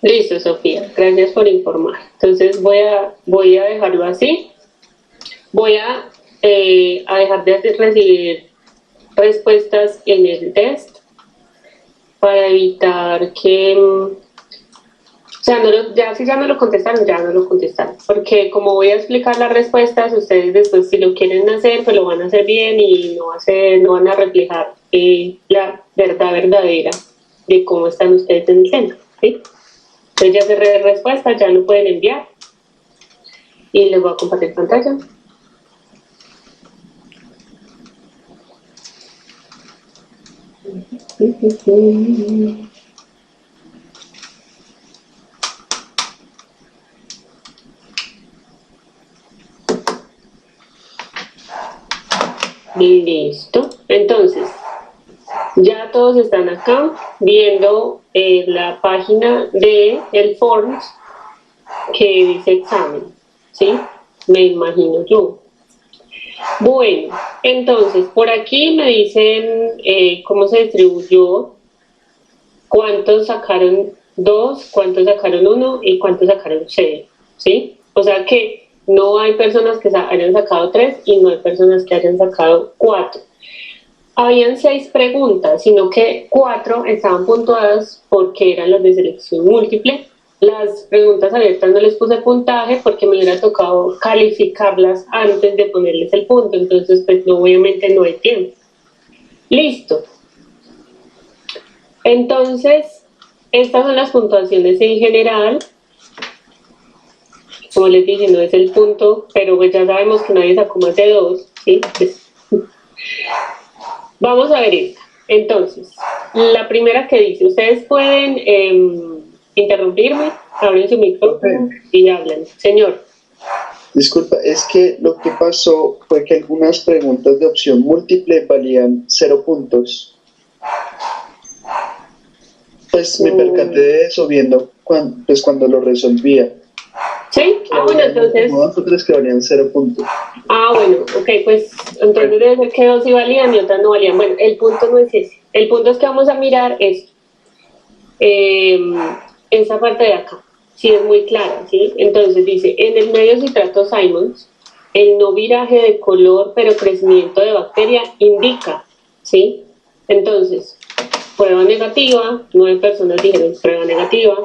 Listo, Sofía, gracias por informar. Entonces voy a dejarlo así. Voy a dejar de recibir respuestas en el test para evitar que, si ya no lo contestaron, ya no lo contestaron, porque como voy a explicar las respuestas, ustedes después si lo quieren hacer, pues lo van a hacer bien y no van a reflejar la verdad verdadera de cómo están ustedes en el centro, ¿sí? Entonces ya cerré respuestas, ya lo pueden enviar y les voy a compartir pantalla. Listo. Entonces, ya todos están acá viendo la página de el Forms que dice examen, ¿sí? Me imagino yo. Bueno, entonces, por aquí me dicen cómo se distribuyó, cuántos sacaron 2, cuántos sacaron 1 y cuántos sacaron 0, ¿sí? O sea que no hay personas que hayan sacado 3 y no hay personas que hayan sacado 4. Habían 6 preguntas, sino que 4 estaban puntuadas porque eran las de selección múltiple. Las preguntas abiertas no les puse puntaje porque me hubiera tocado calificarlas antes de ponerles el punto, entonces pues obviamente no hay tiempo. Listo. Entonces, estas son las puntuaciones en general. Como les dije, no es el punto, pero pues ya sabemos que nadie sacó más de 2, ¿sí? Pues, vamos a ver esta. Entonces, la primera que dice, ustedes pueden interrumpirme, abren su micrófono y hablan. Señor. Disculpa, es que lo que pasó fue que algunas preguntas de opción múltiple valían 0 puntos. Pues me percaté de eso viendo cuando lo resolvía. ¿Sí? Bueno, entonces... Otras que valían 0 puntos. Bueno, ok, pues entonces debe ser que 2 sí valían y otras no valían. Bueno, el punto no es ese. El punto es que vamos a mirar esto. Esa parte de acá. Sí, es muy clara, ¿sí? Entonces dice, en el medio citrato Simons, el no viraje de color pero crecimiento de bacteria indica, ¿sí? Entonces, prueba negativa, 9 personas dijeron prueba negativa,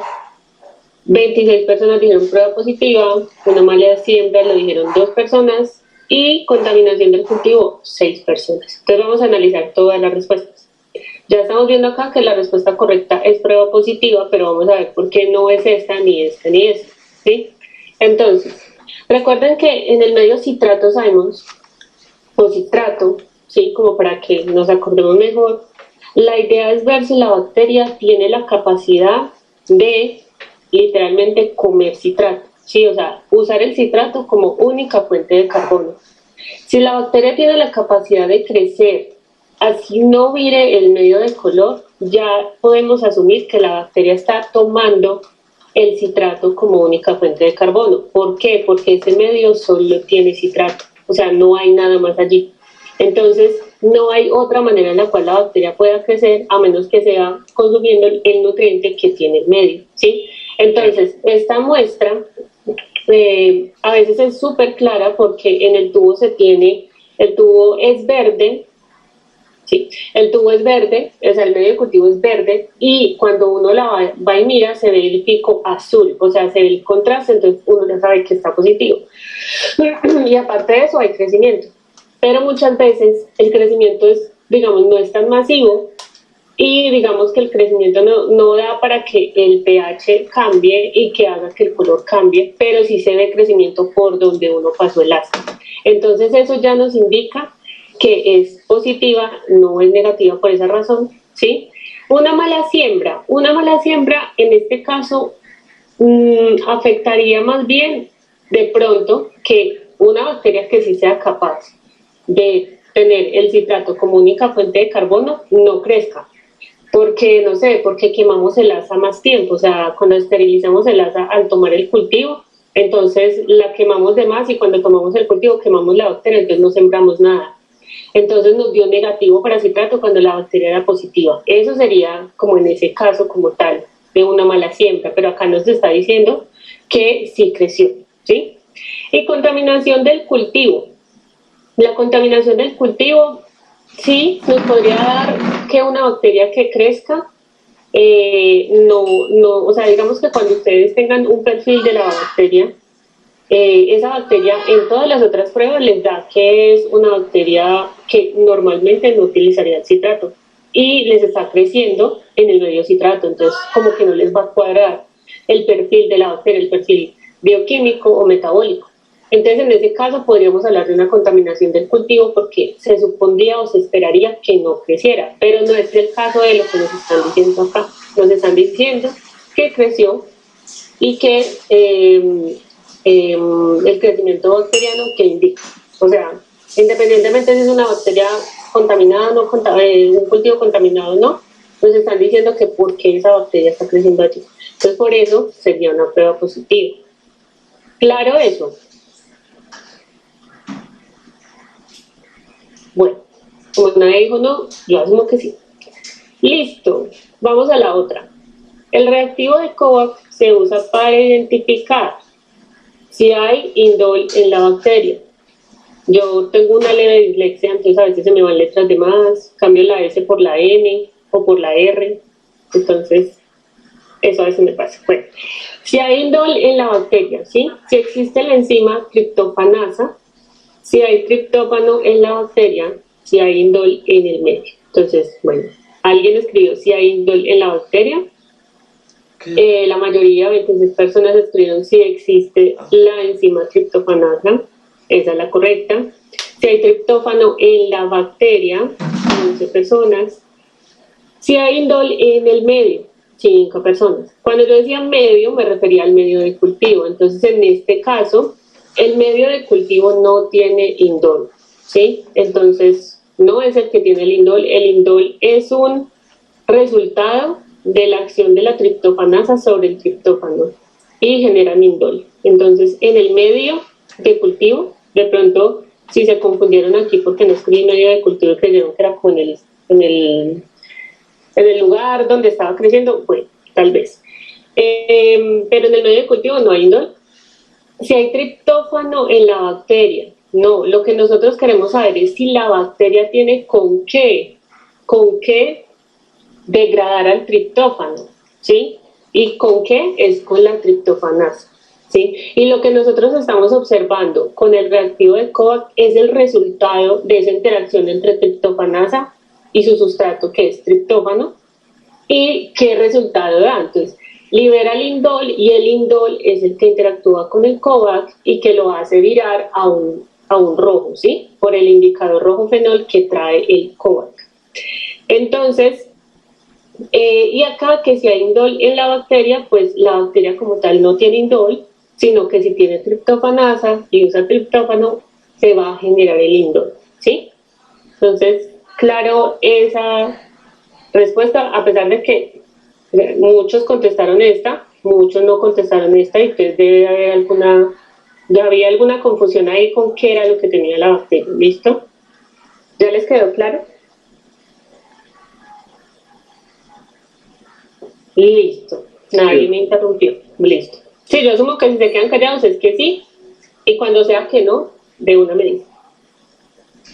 26 personas dijeron prueba positiva, una mala de siembra lo dijeron 2 personas y contaminación del cultivo 6 personas. Entonces vamos a analizar todas las respuestas. Ya estamos viendo acá que la respuesta correcta es prueba positiva, pero vamos a ver por qué no es esta, ni esta, ni esta, ¿sí? Entonces, recuerden que en el medio citrato Simons, o citrato, ¿sí? Como para que nos acordemos mejor, la idea es ver si la bacteria tiene la capacidad de literalmente comer citrato, ¿sí? O sea, usar el citrato como única fuente de carbono. Si la bacteria tiene la capacidad de crecer, así no vire el medio de color, ya podemos asumir que la bacteria está tomando el citrato como única fuente de carbono. ¿Por qué? Porque ese medio solo tiene citrato, o sea, no hay nada más allí. Entonces, no hay otra manera en la cual la bacteria pueda crecer a menos que sea consumiendo el nutriente que tiene el medio, ¿sí? Entonces, esta muestra a veces es súper clara porque en el tubo el tubo es verde, sí, el tubo es verde, o sea, el medio de cultivo es verde y cuando uno la va y mira se ve el pico azul, o sea, se ve el contraste, entonces uno ya sabe que está positivo. Y aparte de eso hay crecimiento, pero muchas veces el crecimiento no es tan masivo y digamos que el crecimiento no da para que el pH cambie y que haga que el color cambie, pero sí se ve crecimiento por donde uno pasó el ácido. Entonces eso ya nos indica que es positiva, no es negativa por esa razón, ¿sí? Una mala siembra en este caso afectaría más bien de pronto que una bacteria que sí sea capaz de tener el citrato como única fuente de carbono no crezca. Porque, no sé, porque quemamos el asa más tiempo, o sea, cuando esterilizamos el asa al tomar el cultivo, entonces la quemamos de más y cuando tomamos el cultivo quemamos la bacteria, entonces no sembramos nada. Entonces nos dio negativo para citrato cuando la bacteria era positiva. Eso sería como en ese caso como tal, de una mala siembra, pero acá nos está diciendo que sí creció, ¿sí? Y contaminación del cultivo. La contaminación del cultivo sí nos podría dar que una bacteria que crezca, o sea, digamos que cuando ustedes tengan un perfil de la bacteria, esa bacteria en todas las otras pruebas les da que es una bacteria que normalmente no utilizaría el citrato y les está creciendo en el medio citrato, entonces como que no les va a cuadrar el perfil de la bacteria, el perfil bioquímico o metabólico. Entonces en ese caso podríamos hablar de una contaminación del cultivo porque se supondría o se esperaría que no creciera, pero no es el caso de lo que nos están diciendo acá. Nos están diciendo que creció y que el crecimiento bacteriano que indica. O sea, independientemente si es una bacteria contaminada o no, un cultivo contaminado o no, nos están diciendo que por qué esa bacteria está creciendo allí. Entonces por eso sería una prueba positiva. ¿Claro eso? Bueno, como nadie dijo no, yo asumo que sí. Listo, vamos a la otra. El reactivo de Kovacs se usa para identificar si hay indol en la bacteria. Yo tengo una leve dislexia, entonces a veces se me van letras de más, cambio la S por la N o por la R, entonces eso a veces me pasa. Bueno, si hay indol en la bacteria, ¿sí? Si existe la enzima triptofanasa, si hay triptófano en la bacteria, si hay indol en el medio. Entonces, bueno, alguien escribió si hay indol en la bacteria. La mayoría, 26 personas, escribieron si existe la enzima triptofanasa. Esa es la correcta. Si hay triptófano en la bacteria, 11 personas. Si hay indol en el medio, 5 personas. Cuando yo decía medio, me refería al medio de cultivo. Entonces, en este caso, el medio de cultivo no tiene indol, ¿sí? Entonces, no es el que tiene el indol. El indol es un resultado de la acción de la triptofanasa sobre el triptófano y generan indol. Entonces, en el medio de cultivo, de pronto, si se confundieron aquí porque no escribí medio de cultivo y creyeron que era con en el lugar donde estaba creciendo, bueno, tal vez. Pero en el medio de cultivo no hay indol. Si hay triptófano en la bacteria, no, lo que nosotros queremos saber es si la bacteria tiene con qué degradar al triptófano, ¿sí? ¿Y con qué? Es con la triptofanasa, ¿sí? Y lo que nosotros estamos observando con el reactivo de Kovacs es el resultado de esa interacción entre triptofanasa y su sustrato, que es triptófano, y qué resultado da. Entonces, libera el indol y el indol es el que interactúa con el Kovacs y que lo hace virar a un rojo, ¿sí? Por el indicador rojo fenol que trae el Kovacs. Entonces, y acá que si hay indol en la bacteria, pues la bacteria como tal no tiene indol, sino que si tiene triptofanasa y usa triptófano, se va a generar el indol, ¿sí? Entonces, claro, esa respuesta, a pesar de que muchos contestaron esta, muchos no contestaron esta, y entonces debe haber había alguna confusión ahí con qué era lo que tenía la bacteria. ¿Listo? ¿Ya les quedó claro? Listo. Nadie me interrumpió. Listo. Sí, yo asumo que si se quedan callados es que sí, y cuando sea que no, de una me dice.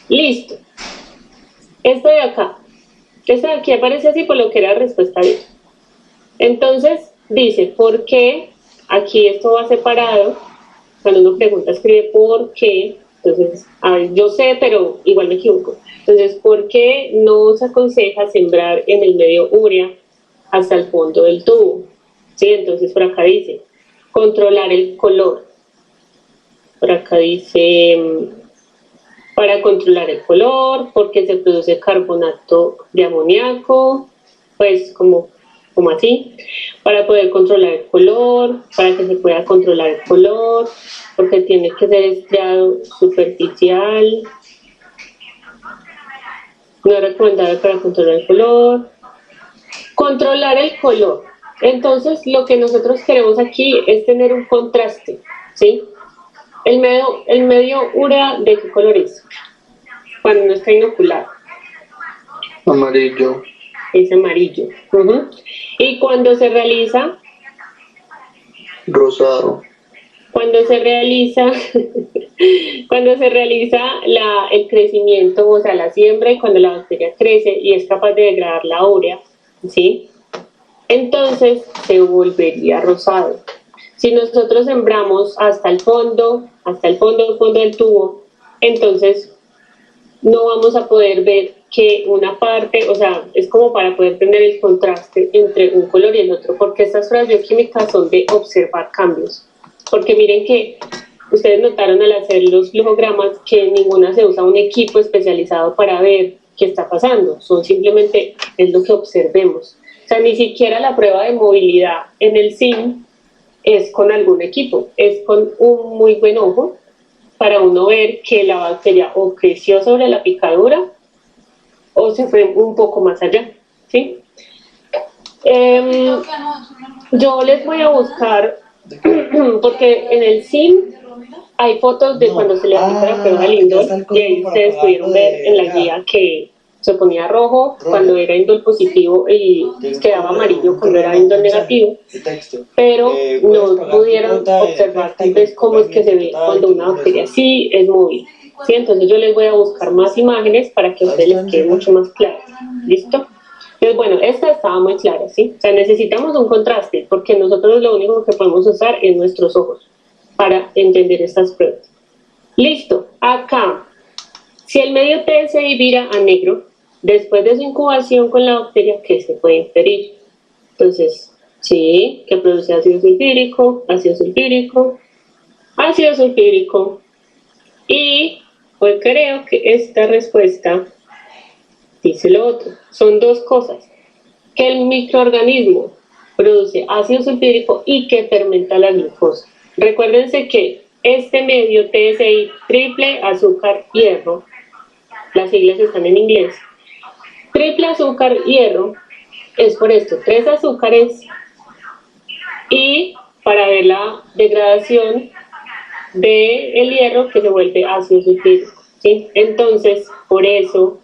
Listo. Esto de acá. Esto de aquí aparece así por lo que era respuesta B. Entonces, dice, ¿por qué? Aquí esto va separado. Cuando uno pregunta, escribe ¿por qué? Entonces, a ver, yo sé, pero igual me equivoco. Entonces, ¿por qué no se aconseja sembrar en el medio urea hasta el fondo del tubo? ¿Sí? Entonces, por acá dice, controlar el color. Por acá dice, para controlar el color, porque se produce carbonato de amoníaco, pues como así, para poder controlar el color, para que se pueda controlar el color, porque tiene que ser estriado superficial, no es recomendable para controlar el color. Controlar el color. Entonces, lo que nosotros queremos aquí es tener un contraste, ¿sí? El medio urea, ¿de qué color es? cuando no está inoculado? Amarillo. Es amarillo. Y cuando se realiza, Rosado. cuando se realiza el crecimiento, o sea, la siembra, y cuando la bacteria crece y es capaz de degradar la urea, ¿sí? Entonces se volvería rosado. Si nosotros sembramos hasta el fondo del tubo, entonces no vamos a poder ver que una parte, o sea, es como para poder tener el contraste entre un color y el otro, porque estas pruebas bioquímicas son de observar cambios. Porque miren que ustedes notaron al hacer los flujogramas que en ninguna se usa un equipo especializado para ver qué está pasando, son simplemente es lo que observemos. O sea, ni siquiera la prueba de movilidad en el SIM es con algún equipo, es con un muy buen ojo para uno ver que la bacteria o creció sobre la picadura o se fue un poco más allá, ¿sí? Yo les voy a buscar, porque en el SIM hay fotos de cuando se le aplica la prueba al indol, y ahí ustedes pudieron ver en la guía que se ponía rojo cuando era indol positivo y quedaba amarillo cuando era indol negativo, pero no pudieron observar tal vez cómo es que se ve cuando una bacteria sí es móvil. ¿Sí? Entonces yo les voy a buscar más imágenes para que a ustedes les quede mucho más claro. ¿Listo? Entonces, bueno, esta estaba muy clara, ¿sí? O sea, necesitamos un contraste porque nosotros lo único que podemos usar es nuestros ojos para entender estas pruebas. Listo, acá, si el medio TSI vira a negro, después de su incubación con la bacteria, ¿qué se puede inferir? Entonces, sí, que produce ácido sulfúrico, y pues creo que esta respuesta dice lo otro. Son dos cosas, que el microorganismo produce ácido sulfúrico y que fermenta la glucosa. Recuérdense que este medio TSI, triple azúcar hierro, las siglas están en inglés, triple azúcar hierro, es por esto, 3 azúcares y para ver la degradación del hierro que se vuelve ácido sulfúrico, ¿sí? Entonces, por eso,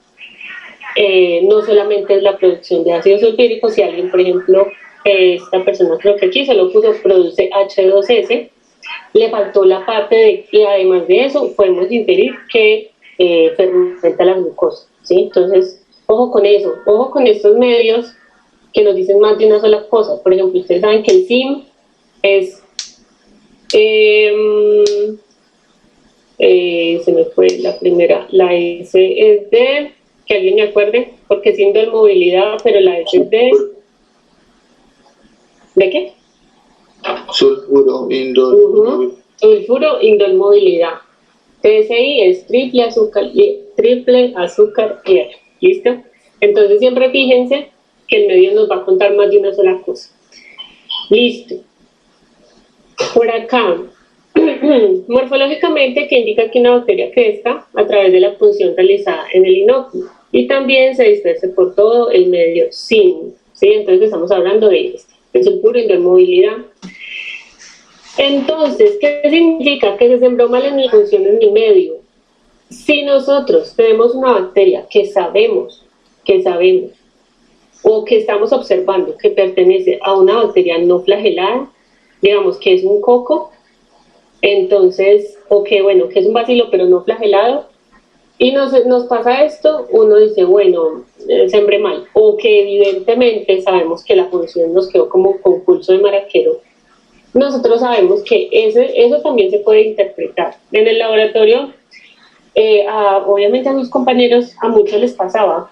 no solamente es la producción de ácido sulfúrico, si alguien, por ejemplo, esta persona creo que aquí se lo puso, produce H2S, le faltó la parte de, y además de eso, podemos inferir que fermenta la glucosa, ¿sí? Entonces, ojo con eso, ojo con estos medios que nos dicen más de una sola cosa. Por ejemplo, ustedes saben que el SIM es se me fue la primera, la S es de, que alguien me acuerde, porque es indol movilidad, pero la S es ¿de qué? Sulfuro, indol. Sulfuro, indol movilidad. TSI es triple azúcar hierro, ¿listo? Entonces siempre fíjense que el medio nos va a contar más de una sola cosa. Listo. Por acá, morfológicamente, que indica que una bacteria crezca a través de la función realizada en el inóculo y también se disperse por todo el medio SIM, ¿sí? Entonces estamos hablando de este, el sulfuro, indol movilidad. Entonces, ¿qué significa? Que se sembró mal en mi función en mi medio. Si nosotros tenemos una bacteria que sabemos, o que estamos observando que pertenece a una bacteria no flagelada, digamos que es un coco, entonces, o que bueno, que es un bacilo pero no flagelado, y nos pasa esto, uno dice, bueno, sembré mal, o que evidentemente sabemos que la función nos quedó como con pulso de maraquero. Nosotros sabemos que eso también se puede interpretar. En el laboratorio, obviamente a mis compañeros, a muchos les pasaba.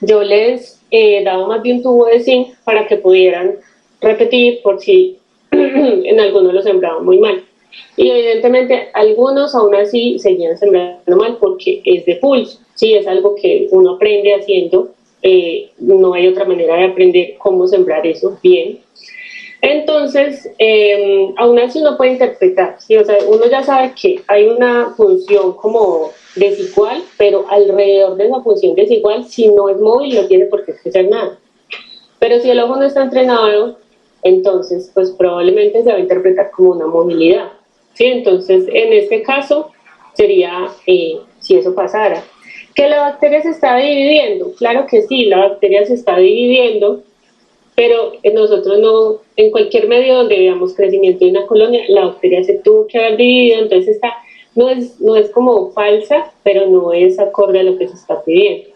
Yo les daba más de un tubo de zinc para que pudieran repetir por si en algunos lo sembraban muy mal. Y evidentemente algunos aún así seguían sembrando mal porque es de pulso. Sí, es algo que uno aprende haciendo. No hay otra manera de aprender cómo sembrar eso bien. Entonces, aún así uno puede interpretar, ¿sí? O sea, uno ya sabe que hay una función como desigual, pero alrededor de esa función desigual, si no es móvil, no tiene por qué ser nada. Pero si el ojo no está entrenado, entonces, pues probablemente se va a interpretar como una movilidad, ¿sí? Entonces, en este caso, sería si eso pasara. ¿Que la bacteria se está dividiendo? Claro que sí, la bacteria se está dividiendo, pero nosotros no, en cualquier medio donde veamos crecimiento de una colonia, la bacteria se tuvo que haber dividido, entonces está, no es como falsa, pero no es acorde a lo que se está pidiendo.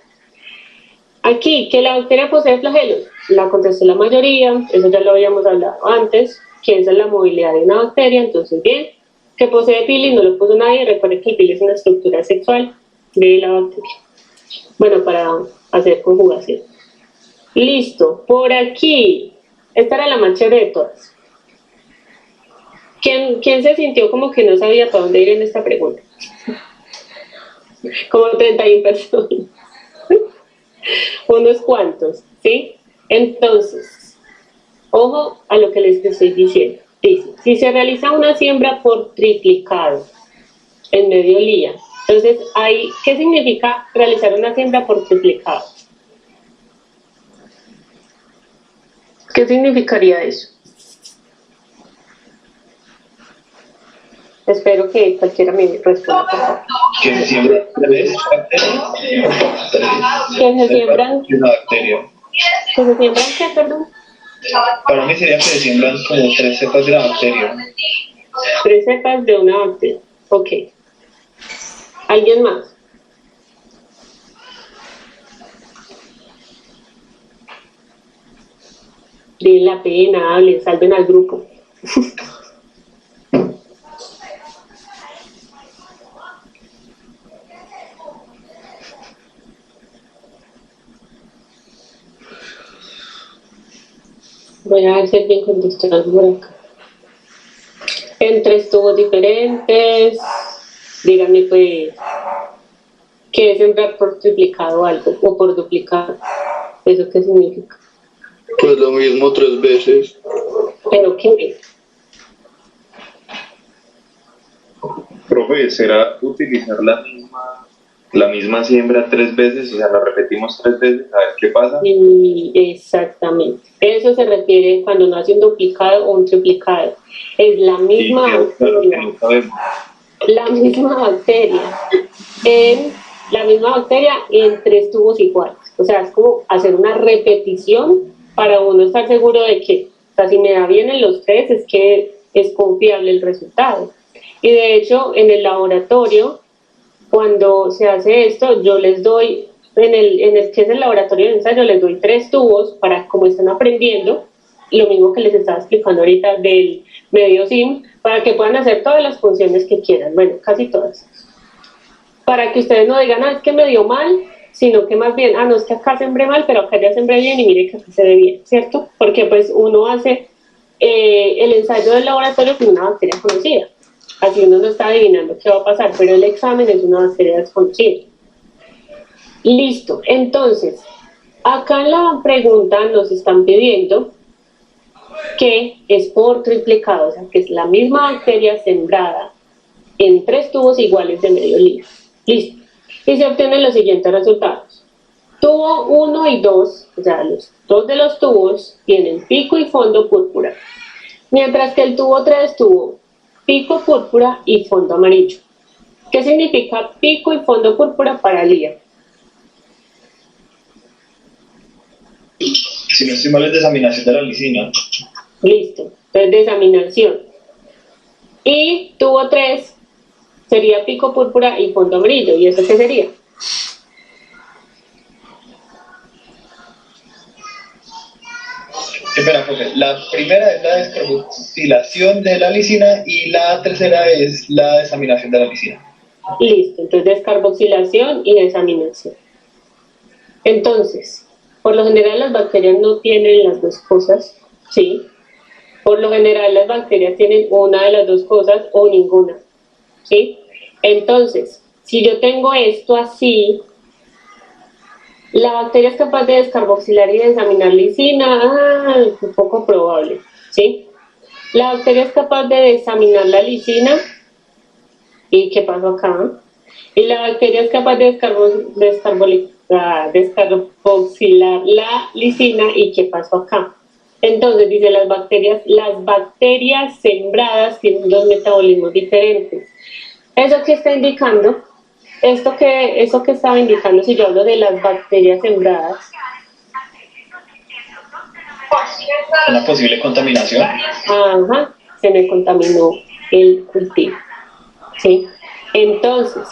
Aquí, que la bacteria posee flagelos, la contestó la mayoría, eso ya lo habíamos hablado antes, que esa es la movilidad de una bacteria, entonces bien. Que posee pili, no lo puso nadie, recuerden que el pili es una estructura sexual de la bacteria. Bueno, para hacer conjugación. Listo, por aquí, esta era la más chévere de todas. ¿Quién se sintió como que no sabía para dónde ir en esta pregunta? Como 31 personas. Unos cuantos, ¿sí? Entonces, ojo a lo que les estoy diciendo. Dice, si se realiza una siembra por triplicado en mediolía, entonces, ¿qué significa realizar una siembra por triplicado? ¿Qué significaría eso? Espero que cualquiera me responda, por favor. Que se siembran tres bacterias. Que se siembran. Una bacteria. ¿Que se siembran qué, perdón? Para mí sería que se siembran como 3 cepas de la bacteria. 3 cepas de una bacteria. Ok. ¿Alguien más? Den la pena, hablen, salven al grupo. Voy a ver si alguien contestó por acá. En 3 tubos diferentes. Díganme, pues, ¿qué es sembrar por triplicado algo o por duplicado? ¿Eso qué significa? Pues lo mismo 3 veces. ¿Pero qué? Profe, ¿será utilizar la misma siembra 3 veces? O sea, la repetimos 3 veces, a ver qué pasa. Y exactamente. Eso se refiere cuando uno hace un duplicado o un triplicado. Es la misma bacteria. La misma bacteria. La misma bacteria en 3 tubos iguales. O sea, es como hacer una repetición para uno estar seguro de que, o sea, si me da bien en los 3, es que es confiable el resultado. Y de hecho, en el laboratorio, cuando se hace esto, yo les doy, en el que es el laboratorio de ensayo, les doy 3 tubos para, como están aprendiendo, lo mismo que les estaba explicando ahorita del medio sim, para que puedan hacer todas las funciones que quieran, bueno, casi todas. Para que ustedes no digan, es que me dio mal, sino que más bien, no, es que acá sembré mal, pero acá ya sembré bien y mire que acá se ve bien, ¿cierto? Porque pues uno hace el ensayo del laboratorio con una bacteria conocida. Así uno no está adivinando qué va a pasar, pero el examen es una bacteria desconocida. Listo, entonces, acá en la pregunta nos están pidiendo que es por triplicado, o sea, que es la misma bacteria sembrada en 3 tubos iguales de medio litro. Listo. Y se obtienen los siguientes resultados. Tubo 1 y 2, o sea, los 2 de los tubos tienen pico y fondo púrpura, mientras que el tubo 3 tuvo pico púrpura y fondo amarillo. ¿Qué significa pico y fondo púrpura para Lía? Si no estoy mal, es desaminación de la lisina. Listo, entonces desaminación. Y tubo 3 sería pico púrpura y fondo amarillo. ¿Y eso qué sería? Espera, profe. La primera es la descarboxilación de la lisina y la tercera es la desaminación de la lisina. Listo, entonces descarboxilación y desaminación. Entonces, por lo general las bacterias no tienen las dos cosas, ¿sí? Por lo general las bacterias tienen una de las dos cosas o ninguna, ¿sí? Entonces, si yo tengo esto así, la bacteria es capaz de descarboxilar y desaminar lisina, un poco probable, ¿sí? La bacteria es capaz de desaminar la lisina, ¿y qué pasó acá? Y la bacteria es capaz de descarboxilar la lisina, ¿y qué pasó acá? Entonces dice, las bacterias sembradas tienen 2 metabolismos diferentes. ¿Eso qué está indicando? Eso que estaba indicando, si yo hablo de las bacterias sembradas, Una posible contaminación. ajá, se me contaminó el cultivo, ¿sí? Entonces,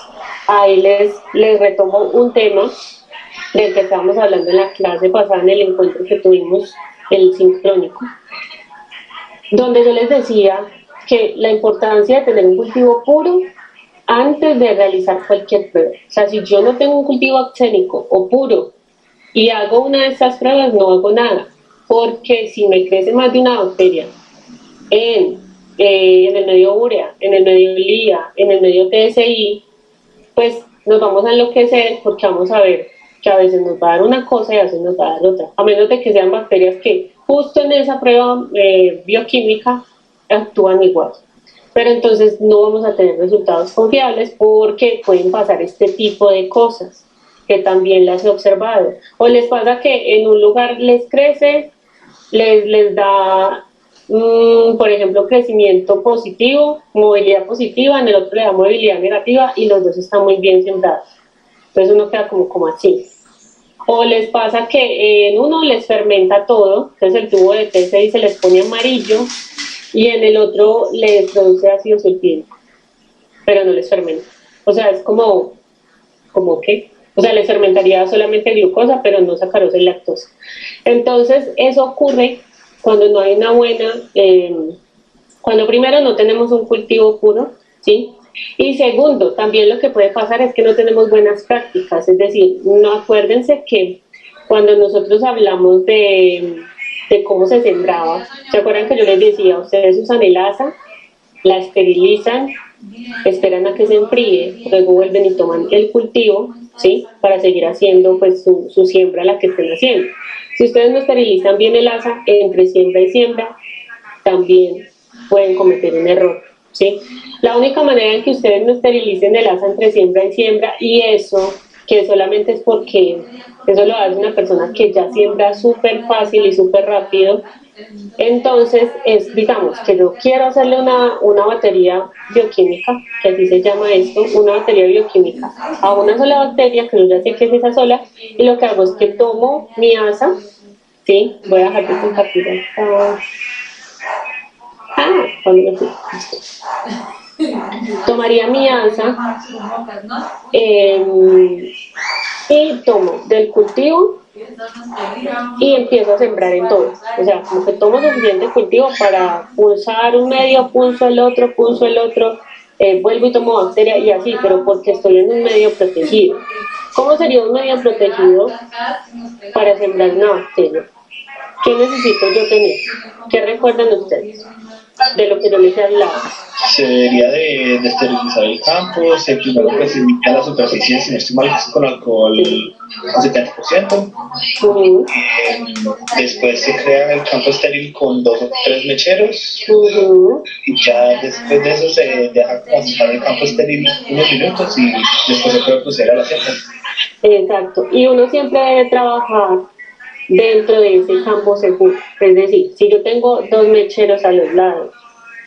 ahí les retomo un tema del que estábamos hablando en la clase pasada, en el encuentro que tuvimos, el sincrónico, donde yo les decía que la importancia de tener un cultivo puro antes de realizar cualquier prueba. O sea, si yo no tengo un cultivo axénico o puro y hago una de estas pruebas, no hago nada, porque si me crece más de una bacteria en el medio urea, en el medio lía, en el medio TSI, pues nos vamos a enloquecer porque vamos a ver que a veces nos va a dar una cosa y a veces nos va a dar otra, a menos de que sean bacterias que justo en esa prueba bioquímica actúan igual. Pero entonces no vamos a tener resultados confiables porque pueden pasar este tipo de cosas que también las he observado. O les pasa que en un lugar les crece, les da, por ejemplo, crecimiento positivo, movilidad positiva, en el otro le da movilidad negativa y los dos están muy bien sembrados. Entonces uno queda como así. O les pasa que en uno les fermenta todo, entonces el tubo de TSI se les pone amarillo y en el otro les produce ácido sulfídrico, pero no les fermenta. O sea, es como ¿qué? O sea, les fermentaría solamente glucosa, pero no sacarosa y lactosa. Entonces, eso ocurre cuando no hay una buena, cuando primero no tenemos un cultivo puro, ¿sí? Y segundo, también lo que puede pasar es que no tenemos buenas prácticas, es decir, no, acuérdense que cuando nosotros hablamos de cómo se sembraba, ¿se acuerdan que yo les decía, ustedes usan el asa, la esterilizan, esperan a que se enfríe, luego vuelven y toman el cultivo, ¿sí? Para seguir haciendo pues su siembra, la que estén haciendo. Si ustedes no esterilizan bien el asa, entre siembra y siembra, también pueden cometer un error, ¿sí? La única manera en que ustedes no esterilicen el asa entre siembra y siembra, y eso, que solamente es porque eso lo hace una persona que ya siembra súper fácil y súper rápido, entonces es, digamos, que yo quiero hacerle una batería bioquímica, que así se llama esto, una batería bioquímica, a una sola bacteria, que yo ya sé que es esa sola, y lo que hago es que tomo mi asa, ¿sí? Voy a dejar de compartir esta. Cuando me fui. Tomaría mi asa y tomo del cultivo y empiezo a sembrar en todo. O sea, como que tomo suficiente cultivo para pulsar un medio, pulso el otro, vuelvo y tomo bacteria y así, pero porque estoy en un medio protegido. ¿Cómo sería un medio protegido para sembrar una bacteria? ¿Qué necesito yo tener? ¿Qué recuerdan ustedes de lo que yo les he hablado? Se debería de esterilizar el campo, se primero pues se limpia la superficie, si no estoy mal, con alcohol al 70%. Después se crea el campo estéril con 2 o 3 mecheros. Y ya después de eso se deja estar el campo estéril unos minutos y después se puede proceder a la siembra. Exacto, y uno siempre debe trabajar dentro de ese campo seguro. Es decir, si yo tengo 2 mecheros a los lados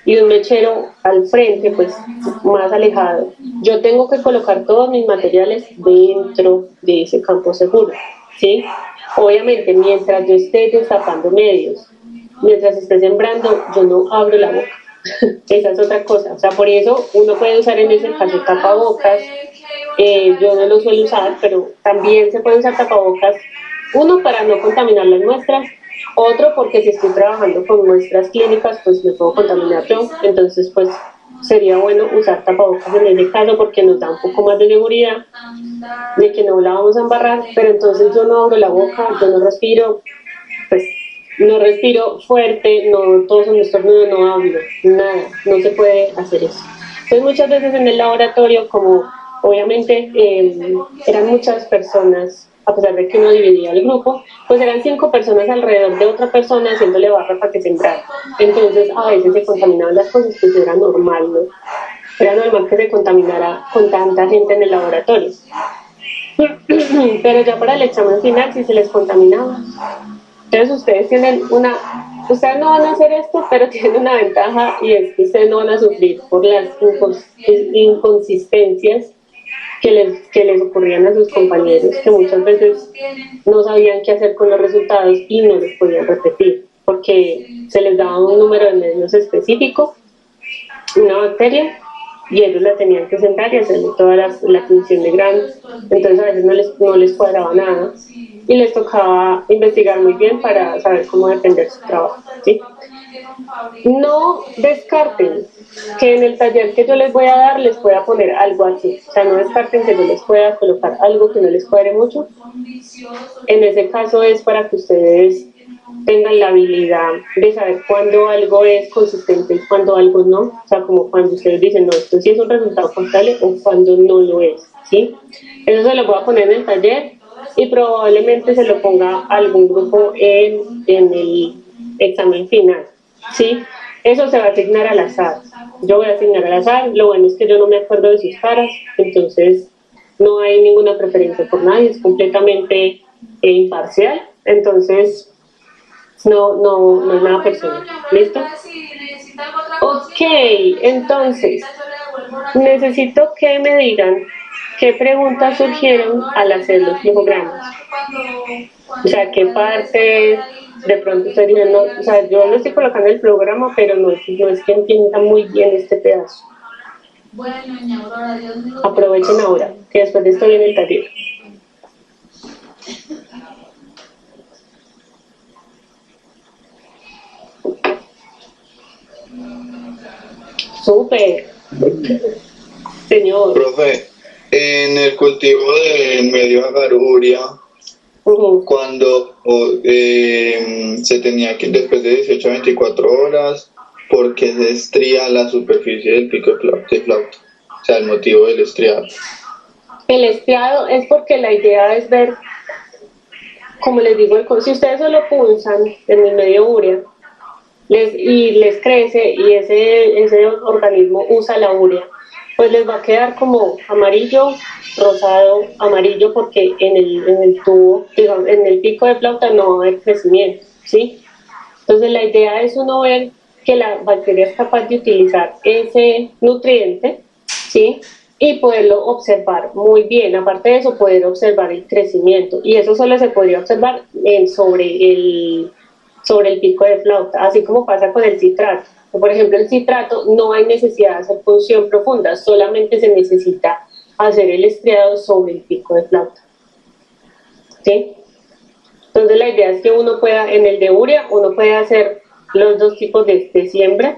y un mechero al frente, pues más alejado, yo tengo que colocar todos mis materiales dentro de ese campo seguro, ¿sí? Obviamente, mientras yo esté destapando medios, mientras esté sembrando, yo no abro la boca. Esa es otra cosa, o sea, por eso uno puede usar en ese caso tapabocas, yo no lo suelo usar, pero también se puede usar tapabocas, uno para no contaminar las muestras, otro porque si estoy trabajando con muestras clínicas pues me puedo contaminar yo, entonces pues sería bueno usar tapabocas en ese caso porque nos da un poco más de seguridad de que no la vamos a embarrar, pero entonces yo no abro la boca, yo no respiro, pues no respiro fuerte, no todos un estornudo, no hablo, nada, no se puede hacer eso. Entonces muchas veces en el laboratorio, como obviamente eran muchas personas, a pesar de que uno dividía el grupo, pues eran 5 personas alrededor de otra persona haciéndole barra para que sembrara. Entonces a veces se contaminaban las cosas, pues era normal, ¿no? Era normal que se contaminara con tanta gente en el laboratorio. Pero ya para el examen final sí se les contaminaba. Entonces ustedes no van a hacer esto, pero tienen una ventaja y es que ustedes no van a sufrir por las inconsistencias que les ocurrían a sus compañeros, que muchas veces no sabían qué hacer con los resultados y no los podían repetir, porque se les daba un número de medios específico, una bacteria, y ellos la tenían que sentar y hacerle toda la función de grano. Entonces a veces no les cuadraba nada y les tocaba investigar muy bien para saber cómo defender su trabajo, ¿sí? No descarten que en el taller que yo les voy a dar les pueda poner algo así, o sea, no descarten que yo les pueda colocar algo que no les cuadre mucho. En ese caso es para que ustedes tengan la habilidad de saber cuándo algo es consistente y cuándo algo no, o sea, como cuando ustedes dicen, no, esto sí es un resultado contable o cuando no lo es, ¿sí? Eso se lo voy a poner en el taller y probablemente se lo ponga a algún grupo en el examen final, ¿sí? Eso se va a asignar al azar. Yo voy a asignar al azar, lo bueno es que yo no me acuerdo de sus caras, entonces no hay ninguna preferencia por nadie, es completamente imparcial, entonces no es nada personal. ¿Listo? Ok, entonces necesito que me digan qué preguntas surgieron al hacer los flujogramas. O sea, qué parte de pronto estoy diciendo, o sea, yo lo estoy colocando en el programa, pero no es que entienda muy bien este pedazo. Aprovechen ahora, que después de esto viene el taller. Súper. Señor. Profe, en el cultivo del medio agaruria, cuando se tenía que después de 18 a 24 horas, porque se estría la superficie del pico de flauta, o sea, el motivo del estriado. El estriado es porque la idea es ver, como les digo, si ustedes solo punzan en el medio urea y les crece y ese organismo usa la urea, pues les va a quedar como amarillo, rosado, amarillo, porque en el tubo, digamos, en el pico de flauta no va a haber crecimiento, ¿sí? Entonces la idea es uno ver que la bacteria es capaz de utilizar ese nutriente, ¿sí? Y poderlo observar muy bien. Aparte de eso, poder observar el crecimiento, y eso solo se podría observar sobre el pico de flauta, así como pasa con el citrato. Por ejemplo, el citrato no hay necesidad de hacer punción profunda, solamente se necesita hacer el estriado sobre el pico de flauta, ¿sí? Entonces la idea es que uno pueda, en el de urea, uno puede hacer los dos tipos de siembra,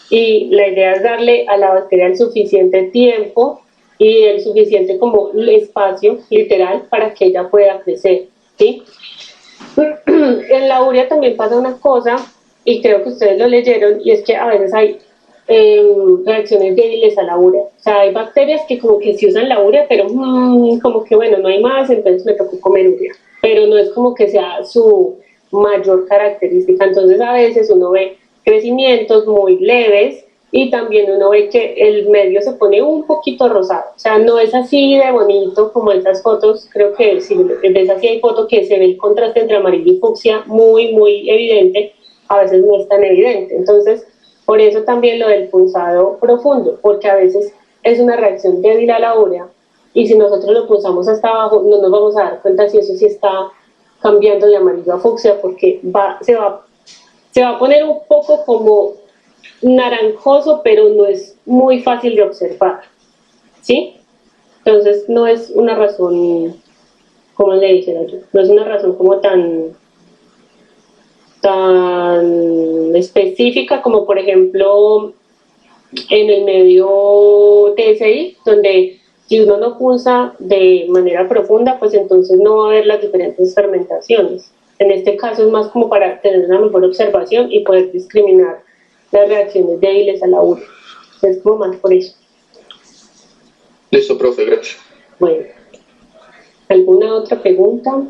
y la idea es darle a la bacteria el suficiente tiempo y el suficiente como espacio literal para que ella pueda crecer, ¿sí? En la urea también pasa una cosa, y creo que ustedes lo leyeron, y es que a veces hay reacciones débiles a la urea. O sea, hay bacterias que como que sí usan la urea, pero como que bueno, no hay más, entonces me tocó comer urea. Pero no es como que sea su mayor característica. Entonces a veces uno ve crecimientos muy leves y también uno ve que el medio se pone un poquito rosado. O sea, no es así de bonito como esas fotos. Creo que si ves así hay fotos que se ve el contraste entre amarillo y fucsia muy, muy evidente. A veces no es tan evidente. Entonces, por eso también lo del punzado profundo, porque a veces es una reacción débil a la urea, y si nosotros lo pulsamos hasta abajo, no nos vamos a dar cuenta si eso sí está cambiando de amarillo a fucsia, porque se va a poner un poco como naranjoso, pero no es muy fácil de observar, ¿sí? Entonces no es una razón, como le dijera yo, no es una razón como tan específica como por ejemplo en el medio TSI, donde si uno no punza de manera profunda, pues entonces no va a haber las diferentes fermentaciones. En este caso es más como para tener una mejor observación y poder discriminar las reacciones débiles a la urea. Es como más por eso. Listo, profe, gracias. Bueno, ¿alguna otra pregunta?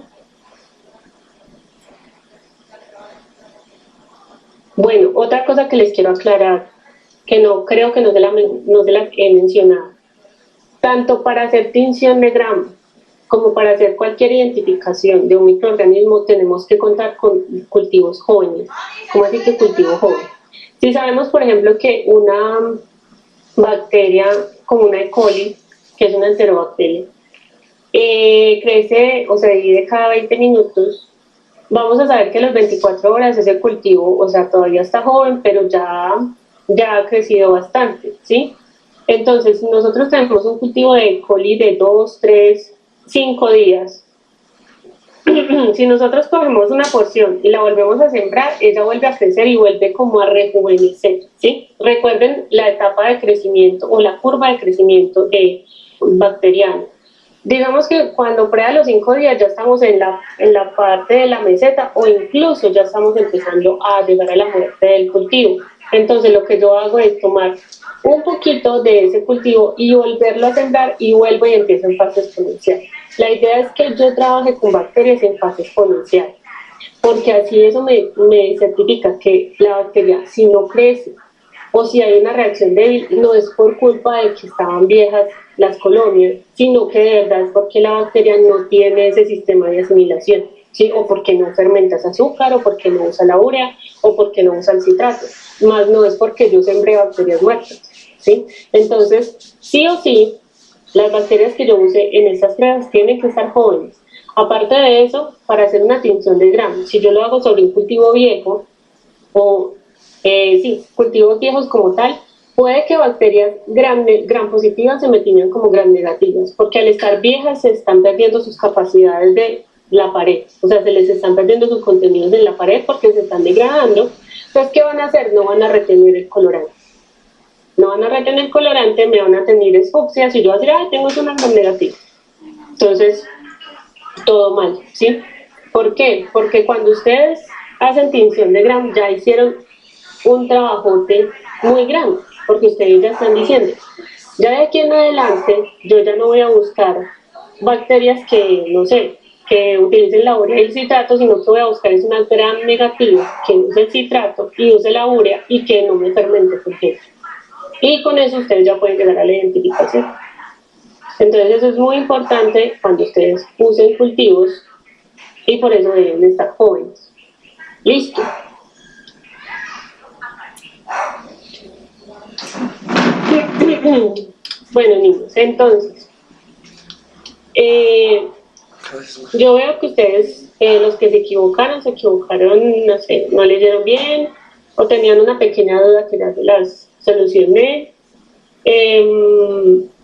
Bueno, otra cosa que les quiero aclarar, que no creo que no se la he mencionado. Tanto para hacer tinción de gramo como para hacer cualquier identificación de un microorganismo tenemos que contar con cultivos jóvenes. ¿Cómo así que cultivo joven? Si sabemos, por ejemplo, que una bacteria como una E. coli que es una enterobacteria. Crece o se divide cada 20 minutos. Vamos a saber que a las 24 horas ese cultivo, o sea, todavía está joven, pero ya ha crecido bastante, ¿sí? Entonces, nosotros tenemos un cultivo de E. coli de 2, 3, 5 días. Si nosotros cogemos una porción y la volvemos a sembrar, ella vuelve a crecer y vuelve como a rejuvenecer, ¿sí? Recuerden la etapa de crecimiento o la curva de crecimiento bacteriano. Digamos que cuando prueba los 5 días ya estamos en la parte de la meseta o incluso ya estamos empezando a llegar a la muerte del cultivo. Entonces lo que yo hago es tomar un poquito de ese cultivo y volverlo a sembrar y vuelvo y empiezo en fase exponencial. La idea es que yo trabaje con bacterias en fase exponencial, porque así eso me certifica que la bacteria, si no crece o si hay una reacción débil, no es por culpa de que estaban viejas las colonias, sino que de verdad es porque la bacteria no tiene ese sistema de asimilación, ¿sí? O porque no fermenta ese azúcar, o porque no usa la urea, o porque no usa el citrato, más no es porque yo sembré bacterias muertas, ¿sí? Entonces, sí o sí, las bacterias que yo use en estas pruebas tienen que estar jóvenes. Aparte de eso, para hacer una tinción de Gram, si yo lo hago sobre un cultivo viejo, o cultivos viejos como tal, puede que bacterias gram positivas se me tiñan como gram negativas, porque al estar viejas se están perdiendo sus capacidades de la pared, o sea, se les están perdiendo sus contenidos en la pared porque se están degradando. Entonces, ¿qué van a hacer? No van a retener el colorante. No van a retener el colorante, me van a tener fucsias y yo voy a decir, tengo una gram negativa. Entonces, todo mal, ¿sí? ¿Por qué? Porque cuando ustedes hacen tinción de gram, ya hicieron un trabajote muy grande, porque ustedes ya están diciendo, ya de aquí en adelante, yo ya no voy a buscar bacterias que, no sé, que utilicen la urea y el citrato, sino que voy a buscar es una gram negativa que use el citrato y use la urea y que no me fermente por ejemplo. Y con eso ustedes ya pueden llegar a la identificación. Entonces eso es muy importante cuando ustedes usen cultivos y por eso deben estar jóvenes. Listo. Bueno, niños, entonces, yo veo que ustedes, los que se equivocaron, no sé, no leyeron bien o tenían una pequeña duda que ya se las solucioné.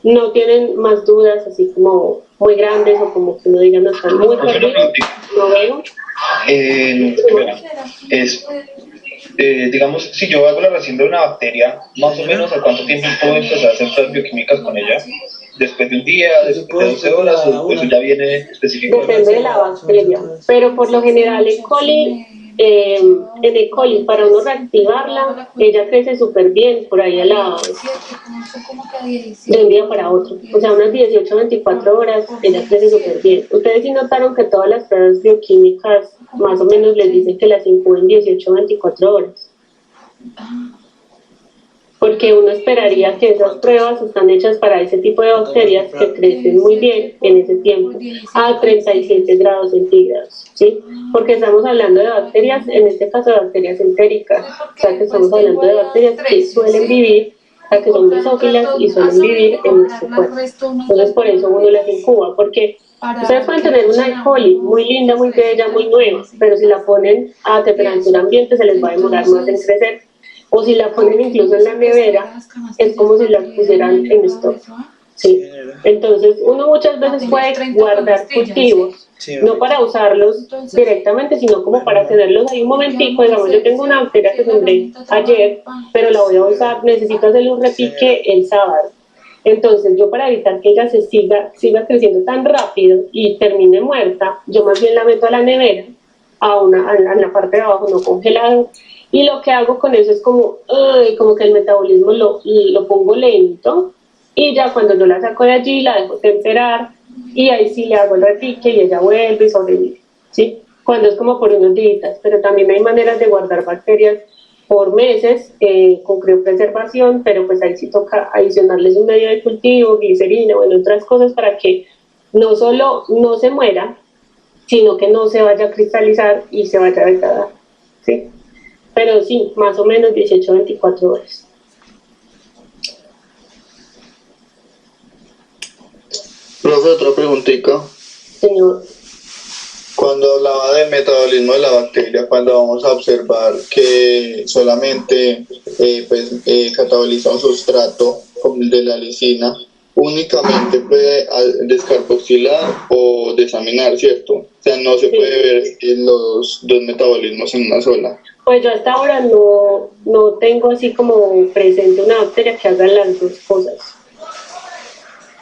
No tienen más dudas así como muy grandes o como que no digan, no están muy perdidos, no veo. Digamos, si yo hago la recién de una bacteria, más o menos a cuánto tiempo puedo empezar a hacer pruebas bioquímicas con ella, después de un día, después de 12 horas, o eso ya viene específico. Depende de la bacteria, pero por lo general E. coli, en E. coli, para uno reactivarla, ella crece súper bien, por ahí de un día para otro, o sea, unas 18 24 horas, ella crece súper bien. Ustedes sí notaron que todas las pruebas bioquímicas más o menos les dicen que las incuben 18 24 horas. Porque uno esperaría que esas pruebas están hechas para ese tipo de bacterias que crecen muy bien en ese tiempo, a 37 grados centígrados, ¿sí? Porque estamos hablando de bacterias, en este caso de bacterias entéricas, o sea que estamos hablando de bacterias que suelen vivir, o sea que son mesófilas y suelen vivir en nuestro cuerpo. Entonces por eso uno las incuba, porque ustedes pueden tener una E. coli muy linda, muy bella, muy nueva, pero si la ponen a temperatura ambiente se les va a demorar más en crecer. O si la ponen incluso en la nevera, es como si la pusieran en stock, ¿sí? Entonces, uno muchas veces puede guardar cultivos, no para usarlos directamente, sino como para tenerlos ahí un momentico. Digamos, yo tengo una bacteria que sembré ayer, pero la voy a usar, necesito hacerle un repique el sábado. Entonces, yo para evitar que ella se siga creciendo tan rápido y termine muerta, yo más bien la meto a la nevera, a la parte de abajo, no congelado. Y lo que hago con eso es como que el metabolismo lo pongo lento y ya cuando yo la saco de allí la dejo temperar y ahí sí le hago el repique y ella vuelve y sobrevive, ¿sí? Cuando es como por unos días, pero también hay maneras de guardar bacterias por meses con criopreservación, pero pues ahí sí toca adicionarles un medio de cultivo, glicerina, bueno, otras cosas para que no solo no se muera, sino que no se vaya a cristalizar y se vaya a degradar, ¿sí? Pero sí, más o menos 18 24 horas. Profe, otra preguntita. Señor. Cuando hablaba del metabolismo de la bacteria, cuando vamos a observar que solamente cataboliza un sustrato como el de la lisina, únicamente puede descarboxilar o desaminar, ¿cierto? O sea, no se puede ver los dos metabolismos en una sola. Pues yo hasta ahora no tengo así como presente una bacteria que haga las dos cosas.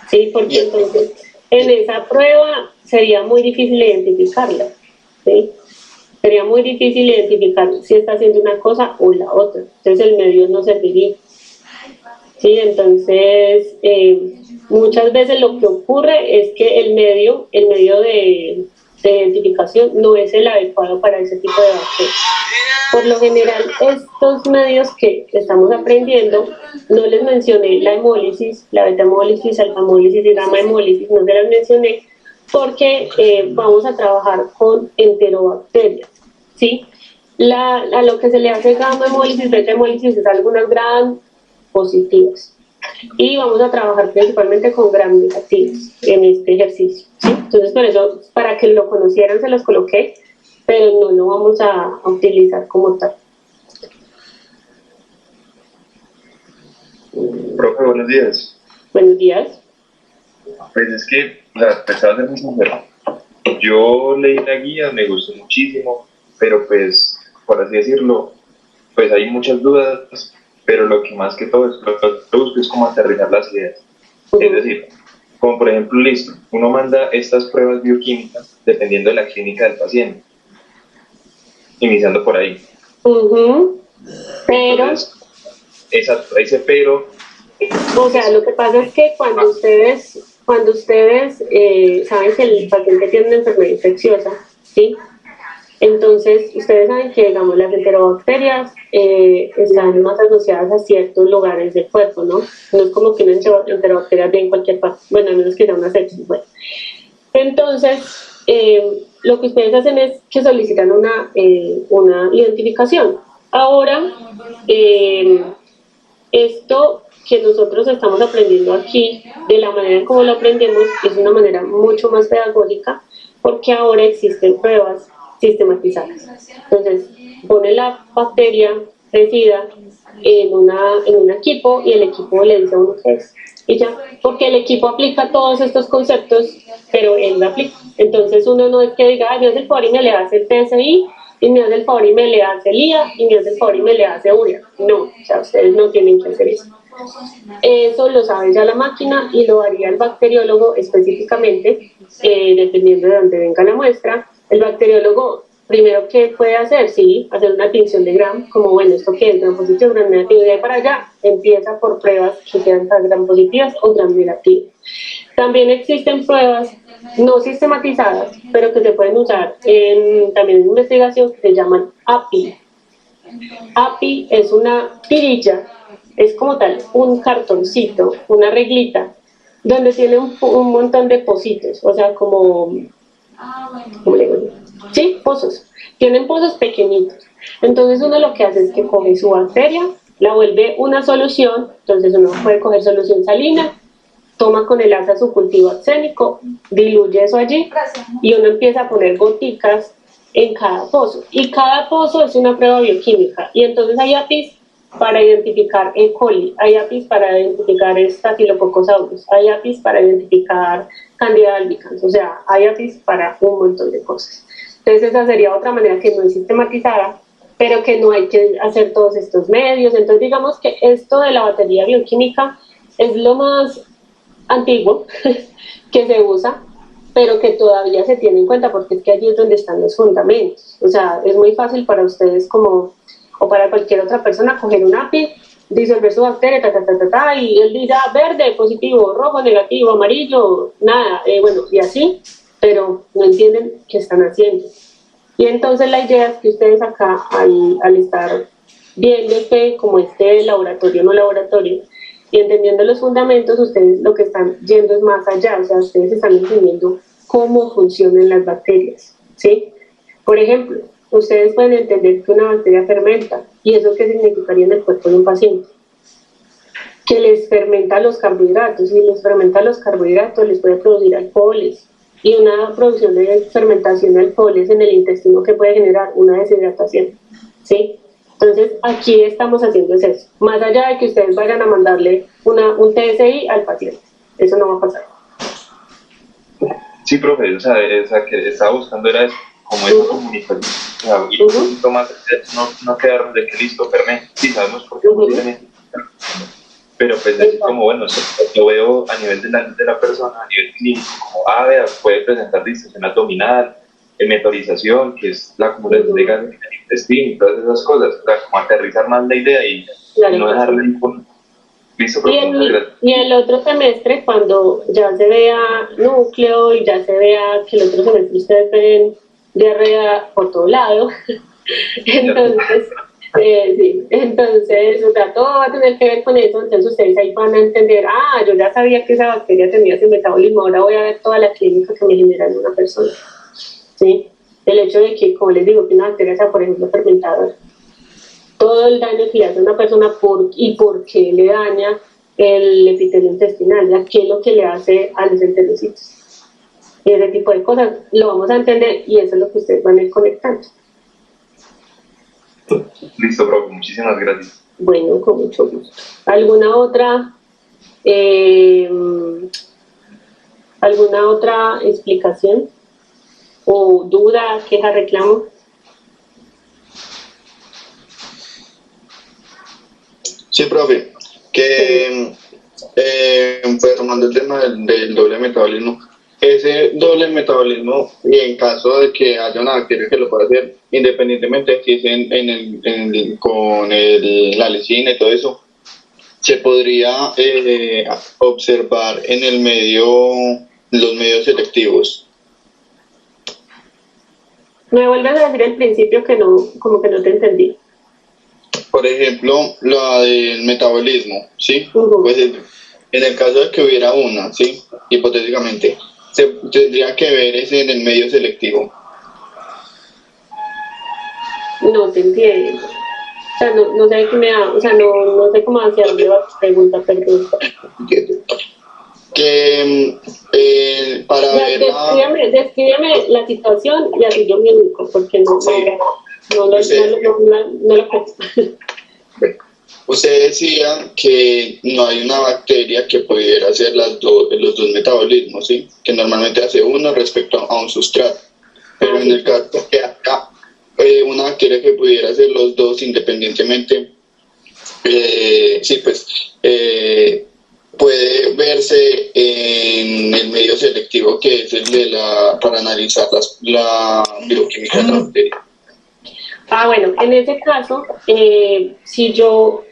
Sí, porque entonces en esa prueba sería muy difícil identificarla, ¿sí? Sería muy difícil identificar si está haciendo una cosa o la otra. Entonces el medio no serviría. Sí, entonces muchas veces lo que ocurre es que el medio de identificación no es el adecuado para ese tipo de bacterias. Por lo general, estos medios que estamos aprendiendo, no les mencioné la hemólisis, la beta-hemólisis, alfa-hemólisis y gamma-hemólisis, no se las mencioné porque vamos a trabajar con enterobacterias, ¿sí? A lo que se le hace gamma-hemólisis, beta-hemólisis es algunas gram positivas. Y vamos a trabajar principalmente con gram negativas en este ejercicio, ¿sí? Entonces, por eso, para que lo conocieran, se los coloqué, pero no lo vamos a utilizar como tal. Profe, buenos días. Buenos días. Pues es que, pensaba ser muy sincero. Yo leí la guía, me gustó muchísimo, pero pues, por así decirlo, pues hay muchas dudas, pero lo que más que todo es, lo que busco es como aterrizar las ideas. Es decir, como por ejemplo, listo, uno manda estas pruebas bioquímicas dependiendo de la clínica del paciente, iniciando por ahí. Pero, entonces, exacto, ahí se pero. O sea, lo que pasa es que cuando ustedes saben que el paciente tiene una enfermedad infecciosa, ¿sí? Entonces, ustedes saben que, digamos, las enterobacterias están más asociadas a ciertos lugares del cuerpo, ¿no? No es como que una enterobacteria viene en cualquier parte, bueno, a menos que sea una sepsis, bueno. Entonces, lo que ustedes hacen es que solicitan una identificación. Ahora, esto que nosotros estamos aprendiendo aquí, de la manera como lo aprendemos, es una manera mucho más pedagógica, porque ahora existen pruebas sistematizadas. Entonces, pone la bacteria resida en un equipo y el equipo le dice a uno qué es. Y ya, porque el equipo aplica todos estos conceptos, pero él lo aplica. Entonces uno no es que diga, me hace el favor y me le hace el PSI, y me hace el favor y me le hace el IA, y me hace el favor y me le hace URIA. No, o sea, ustedes no tienen que hacer eso. Eso lo sabe ya la máquina y lo haría el bacteriólogo específicamente, dependiendo de dónde venga la muestra. El bacteriólogo, primero, ¿qué puede hacer? Sí, hacer una tinción de gram, como bueno, ¿esto qué es? Gram positivo, gram negativo, y de ahí para allá empieza por pruebas que sean gram positivas o gram negativas. También existen pruebas no sistematizadas, pero que se pueden usar también en investigación, que se llaman API. API es una tirilla, es como tal un cartoncito, una reglita, donde tiene un montón de pocitos, o sea, ¿cómo le digo? Sí, pozos. Tienen pozos pequeñitos. Entonces uno lo que hace es que coge su bacteria, la vuelve una solución, entonces uno puede coger solución salina, toma con el asa su cultivo arsénico, diluye eso allí y uno empieza a poner goticas en cada pozo. Y cada pozo es una prueba bioquímica. Y entonces hay APIs para identificar E. coli, hay APIs para identificar Staphylococcus aureus, hay APIs para identificar Candida albicans, o sea, hay APIs para un montón de cosas. Entonces esa sería otra manera que no es sistematizada, pero que no hay que hacer todos estos medios. Entonces digamos que esto de la batería bioquímica es lo más antiguo que se usa, pero que todavía se tiene en cuenta porque es que allí es donde están los fundamentos. O sea, es muy fácil para ustedes o para cualquier otra persona coger un API, disolver su bacteria, y él dirá verde, positivo, rojo, negativo, amarillo, nada, bueno, y así, pero no entienden qué están haciendo. Y entonces la idea es que ustedes acá, al estar viendo como este laboratorio, no laboratorio, y entendiendo los fundamentos, ustedes lo que están yendo es más allá, o sea, ustedes están entendiendo cómo funcionan las bacterias, ¿sí? Por ejemplo, ustedes pueden entender que una bacteria fermenta, ¿y eso qué significaría en el cuerpo de un paciente? que les fermenta los carbohidratos, y les fermenta los carbohidratos les puede producir alcoholes, y una producción de fermentación de alcoholes en el intestino que puede generar una deshidratación, ¿sí? Entonces aquí estamos haciendo eso, más allá de que ustedes vayan a mandarle un TSI al paciente, eso no va a pasar. Sí, profe, o sea, que estaba buscando era eso, como esa comunicación, o sea, y un poquito más, no quedarnos de que listo, fermente, sí, sabemos por qué posiblemente, pero pues es como, bueno, yo veo a nivel de la persona, a nivel clínico, como, vea, puede presentar distensión abdominal, metabolización, que es la acumulación de gases en el intestino y todas esas cosas, o sea, como aterrizar más la idea y no dejarle ahí con... Listo, y el otro semestre, cuando ya se vea núcleo y ya se vea que el otro semestre ustedes ven diarrea por todo lado, entonces, sí, entonces, o sea, todo va a tener que ver con eso, entonces ustedes ahí van a entender, yo ya sabía que esa bacteria tenía ese metabolismo, ahora voy a ver toda la clínica que me genera en una persona, ¿sí? El hecho de que, como les digo, que una bacteria sea, por ejemplo, fermentadora, todo el daño que le hace a una persona y por qué le daña el epitelio intestinal, ya qué es lo que le hace a los enterocitos. Y ese tipo de cosas lo vamos a entender y eso es lo que ustedes van a ir conectando. Listo, profe, muchísimas gracias. Bueno, con mucho gusto. ¿Alguna otra explicación? ¿O duda, queja, reclamo? Sí, profe, que pues tomando el tema del doble metabolismo, ese doble metabolismo, y en caso de que haya una bacteria que lo pueda hacer, independientemente si es con la lisina y todo eso, se podría observar en el los medios selectivos. ¿Me vuelves a decir el principio que no, como que no te entendí? Por ejemplo, la del metabolismo, ¿sí? Pues en el caso de que hubiera una, ¿sí? Hipotéticamente, se tendría que ver ese en el medio selectivo. No te entiendo. O sea, no sé qué me da, o sea, no sé cómo hacia dónde va tu pregunta, perdón. Que para ver descríbeme la situación y así yo me ubico, porque no lo Usted decía que no hay una bacteria que pudiera hacer los dos metabolismos, ¿sí? Que normalmente hace uno respecto a un sustrato. Pero en el caso de acá, una bacteria que pudiera hacer los dos independientemente, puede verse en el medio selectivo, que es el de para analizar la bioquímica de la bacteria. Bueno, en ese caso, si yo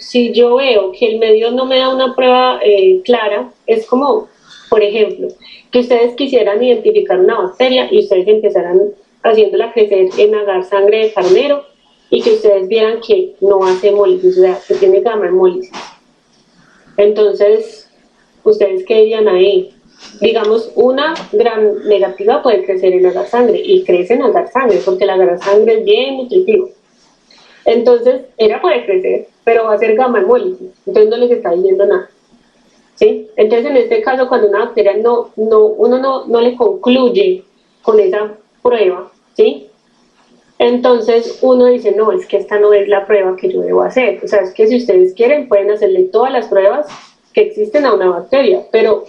veo que el medio no me da una prueba clara, es como, por ejemplo, que ustedes quisieran identificar una bacteria y ustedes empezaran haciéndola crecer en agar sangre de carnero y que ustedes vieran que no hace hemólisis, o sea, que tiene gamma hemólisis. Entonces, ¿ustedes qué dirían ahí? Digamos, una gran negativa puede crecer en agar sangre, y crece en agar sangre, porque el agar sangre es bien nutritivo. Entonces, ella puede crecer, pero va a ser gamma hemólisis, entonces no les está diciendo nada. ¿Sí? Entonces, en este caso, cuando una bacteria uno no le concluye con esa prueba, ¿sí? Entonces uno dice, no, es que esta no es la prueba que yo debo hacer. O sea, es que si ustedes quieren, pueden hacerle todas las pruebas que existen a una bacteria, pero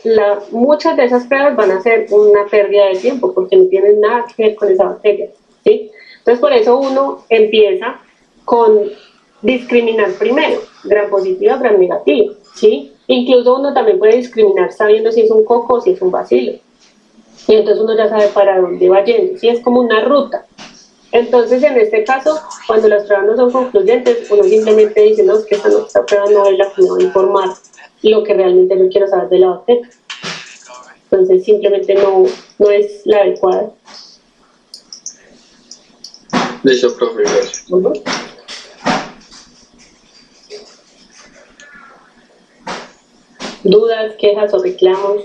muchas de esas pruebas van a ser una pérdida de tiempo porque no tienen nada que ver con esa bacteria, ¿sí? Entonces, por eso uno empieza con discriminar primero, gram positivo, gram negativo, ¿sí? Incluso uno también puede discriminar sabiendo si es un coco o si es un bacilo. Y entonces uno ya sabe para dónde va yendo, ¿sí? Es como una ruta. Entonces, en este caso, cuando las pruebas no son concluyentes, uno simplemente dice, no, es que esta prueba no es la que me va a informar lo que realmente yo quiero saber de la bacteria. Entonces, simplemente no es la adecuada. Listo, profe, gracias. ¿Dudas, quejas o reclamos?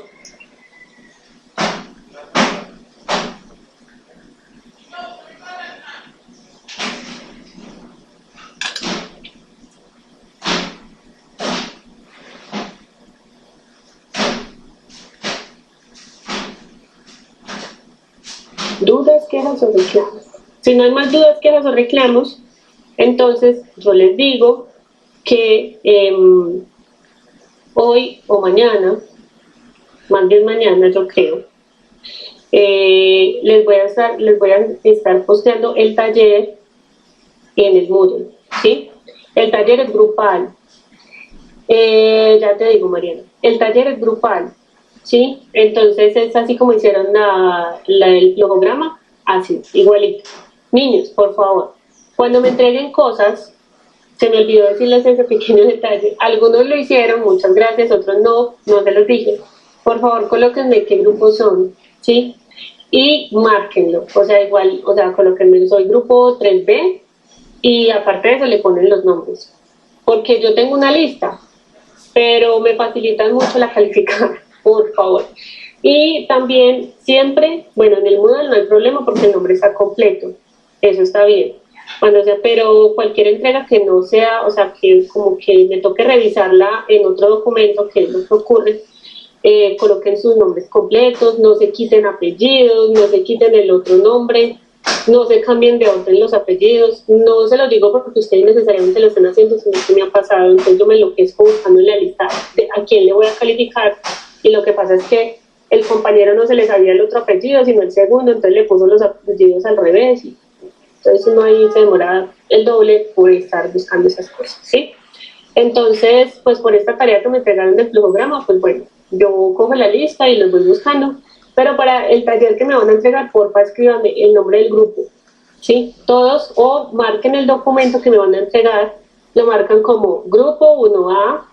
Dudas, quejas o reclamos. Si no hay más dudas, quejas o reclamos, entonces yo les digo que hoy o mañana, más bien mañana yo creo, les voy a estar posteando el taller en el Moodle, ¿sí? El taller es grupal. Ya te digo, Mariana, el taller es grupal, ¿sí? Entonces es así como hicieron el logograma, así, igualito. Niños, por favor, cuando me entreguen cosas, se me olvidó decirles ese pequeño detalle. Algunos lo hicieron, muchas gracias, otros no se los dije. Por favor, colóquenme qué grupos son, ¿sí? Y márquenlo, o sea, igual, o sea, colóquenme, soy grupo 3B, y aparte de eso le ponen los nombres. Porque yo tengo una lista, pero me facilitan mucho la calificada, por favor. Y también siempre, bueno, en el Moodle no hay problema porque el nombre está completo, eso está bien. Cuando sea, pero cualquier entrega que no sea, o sea, que como que me toque revisarla en otro documento, que es lo que ocurre, coloquen sus nombres completos, no se quiten apellidos, no se quiten el otro nombre, no se cambien de orden los apellidos. No se los digo porque ustedes necesariamente lo están haciendo, sino que me ha pasado, entonces yo me enloquezco buscando en la lista de a quién le voy a calificar, y lo que pasa es que el compañero no se le sabía el otro apellido, sino el segundo, entonces le puso los apellidos al revés, y entonces uno ahí se demora el doble por estar buscando esas cosas, ¿sí? Entonces, pues por esta tarea que me entregaron del flujograma, pues bueno, yo cojo la lista y los voy buscando, pero para el taller que me van a entregar, porfa, escríbanme el nombre del grupo, ¿sí? Todos, o marquen el documento que me van a entregar, lo marcan como grupo 1A,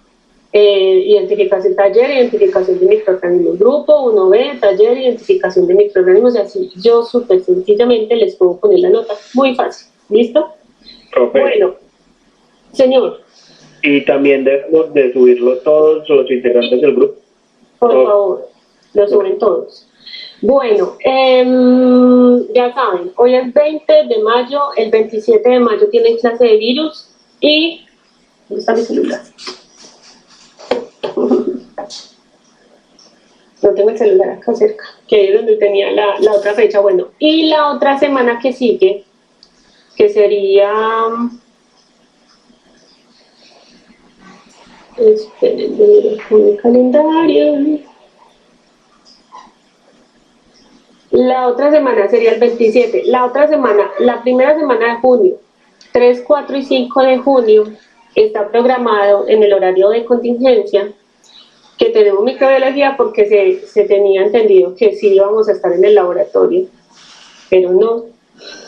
identificación taller, identificación de microorganismos, grupo 1B, taller, identificación de microorganismos, y así yo súper sencillamente les puedo poner la nota, muy fácil, ¿listo? Profe. Bueno, señor. Y también debemos de subirlo todos los integrantes del grupo. Por favor, lo suben todos. Bueno, ya saben, hoy es 20 de mayo, el 27 de mayo tienen clase de virus y... ¿Dónde está mi celular? No tengo el celular acá cerca, que es donde tenía la otra fecha. Bueno, y la otra semana que sigue, que sería... Esperen, con el calendario. La otra semana sería el 27. La otra semana, la primera semana de junio, 3, 4 y 5 de junio, está programado en el horario de contingencia que tenemos microbiología, porque se tenía entendido que sí íbamos a estar en el laboratorio, pero no.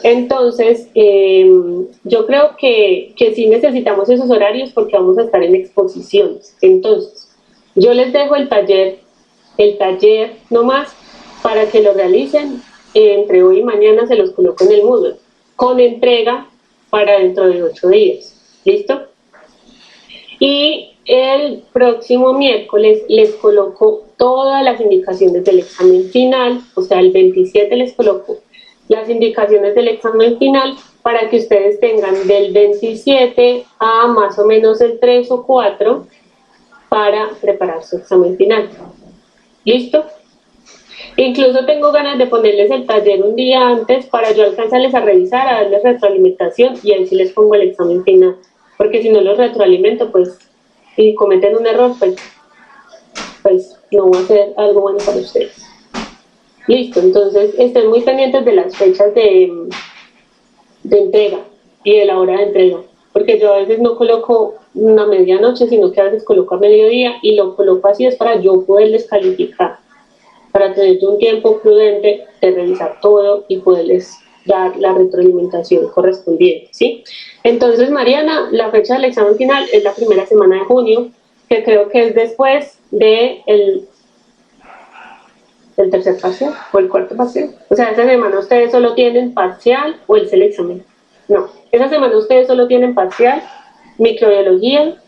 Entonces, yo creo que sí necesitamos esos horarios porque vamos a estar en exposiciones. Entonces, yo les dejo el taller nomás para que lo realicen entre hoy y mañana, se los coloco en el Moodle, con entrega para dentro de 8 días. ¿Listo? Y el próximo miércoles les coloco todas las indicaciones del examen final, o sea, el 27 les coloco las indicaciones del examen final para que ustedes tengan del 27 a más o menos el 3 o 4 para preparar su examen final. ¿Listo? Incluso tengo ganas de ponerles el taller un día antes para yo alcanzarles a revisar, a darles retroalimentación, y ahí sí les pongo el examen final, porque si no los retroalimento, pues, y cometen un error, pues no va a ser algo bueno para ustedes. Listo, entonces estén muy pendientes de las fechas de entrega y de la hora de entrega, porque yo a veces no coloco una medianoche, sino que a veces coloco a mediodía, y lo coloco así es para yo poderles calificar, para tener un tiempo prudente de revisar todo y poderles dar la retroalimentación correspondiente, ¿sí? Entonces, Mariana, la fecha del examen final es la primera semana de junio, que creo que es después del tercer parcial o el cuarto parcial. O sea, esa semana ustedes solo tienen parcial o el examen. No, esa semana ustedes solo tienen parcial, microbiología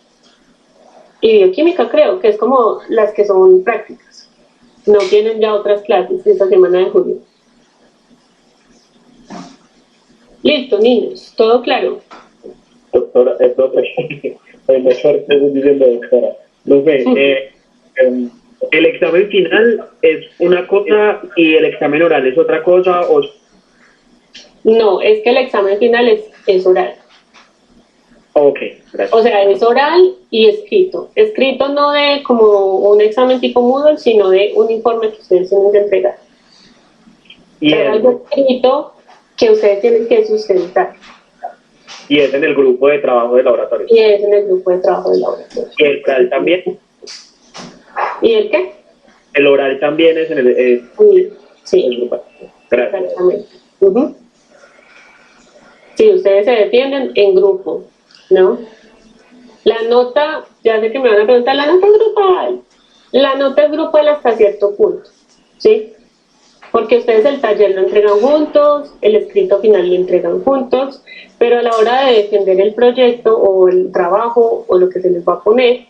y bioquímica, creo, que es como las que son prácticas. No tienen ya otras clases esta semana de junio. Listo, niños, ¿todo claro? Doctora, profe, hay más suerte diciendo doctora. Profe, ¿El examen final es una cosa y el examen oral es otra cosa? O... No, es que el examen final es oral. Ok, gracias. O sea, es oral y escrito. Escrito no de como un examen tipo Moodle, sino de un informe que ustedes tienen que entregar. Y es algo escrito que ustedes tienen que sustentar. Y es en el grupo de trabajo de laboratorio. Y es en el grupo de trabajo de laboratorio. ¿Y el oral también? ¿Y el qué? El oral también es en el... sí. El grupo. Gracias. Exactamente. Sí, ustedes se defienden en grupo, ¿no? La nota, ya sé que me van a preguntar, la nota es grupal. La nota es grupal hasta cierto punto, ¿sí? Porque ustedes el taller lo entregan juntos, el escrito final lo entregan juntos, pero a la hora de defender el proyecto o el trabajo o lo que se les va a poner,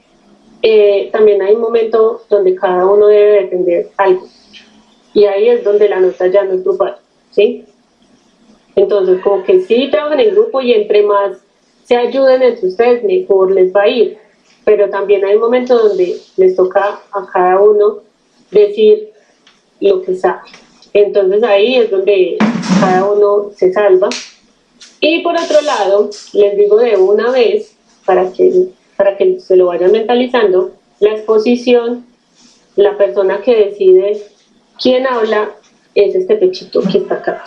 también hay un momento donde cada uno debe defender algo. Y ahí es donde la nota ya no es grupal, ¿sí? Entonces, como que sí trabajan en grupo y entre más se ayuden entre ustedes, mejor les va a ir. Pero también hay un momento donde les toca a cada uno decir lo que sabe. Entonces ahí es donde cada uno se salva. Y por otro lado, les digo de una vez, para que se lo vayan mentalizando, la exposición, la persona que decide quién habla es este pechito que está acá.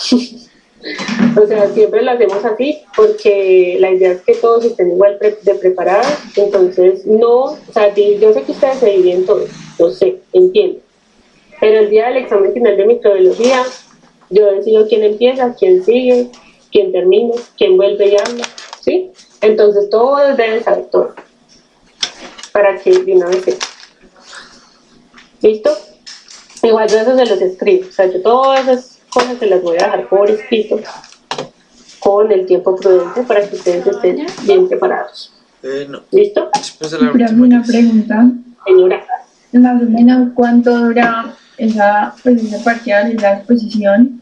O sea, siempre lo hacemos así porque la idea es que todos estén igual de preparados. Entonces, no, o sea, yo sé que ustedes se dividen todos, yo sé, entiendo. Pero el día del examen final de microbiología, yo decido quién empieza, quién sigue, quién termina, quién vuelve y habla, ¿sí? Entonces, todos deben saber todo, para que de una vez sepan. ¿Listo? Igual yo eso se los escribo, o sea, yo todas esas cosas se las voy a dejar por escrito con el tiempo prudente para que ustedes estén bien preparados. No. ¿Listo? Una pregunta. Señora. Más o menos, ¿cuánto dura esa parcial, esa exposición?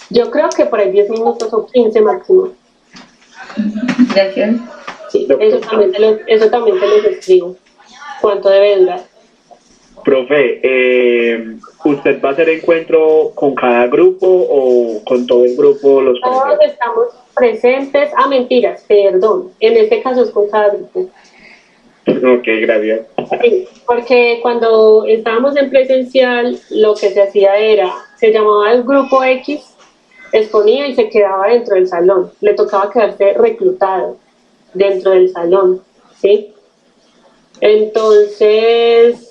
Yo creo que por ahí 10 minutos o 15 máximo. Gracias. Sí, eso también te los escribo. ¿Cuánto debe durar? Profe, ¿usted va a hacer encuentro con cada grupo o con todo el grupo? Todos estamos presentes. Mentiras, perdón. En este caso es con cada grupo. Ok, gracias. Sí, porque cuando estábamos en presencial, lo que se hacía era, se llamaba el grupo X, exponía y se quedaba dentro del salón. Le tocaba quedarse reclutado dentro del salón, ¿sí? Entonces,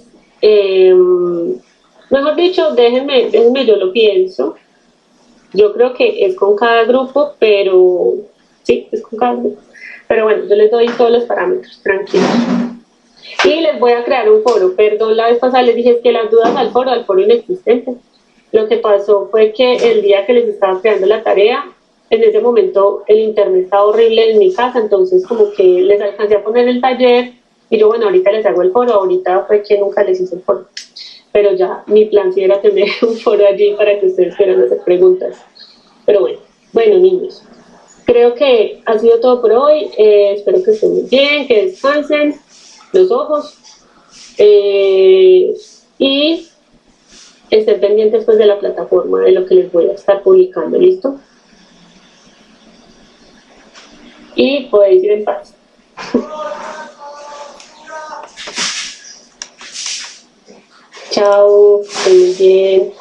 mejor dicho, déjenme, yo lo pienso. Yo creo que es con cada grupo, pero sí, es con cada grupo. Pero bueno, yo les doy todos los parámetros, tranquilos. Y les voy a crear un foro. Perdón, la vez pasada les dije que las dudas al foro inexistente. Lo que pasó fue que el día que les estaba creando la tarea, en ese momento el internet estaba horrible en mi casa, entonces como que les alcancé a poner el taller y yo, bueno, ahorita les hago el foro, ahorita fue que nunca les hice el foro. Pero ya mi plan sí era tener un foro allí para que ustedes quieran hacer preguntas. Pero bueno niños, creo que ha sido todo por hoy. Espero que estén muy bien, que descansen los ojos y estén pendientes pues de la plataforma, de lo que les voy a estar publicando. ¿Listo? Y podéis ir en paz. Chao, estén muy bien.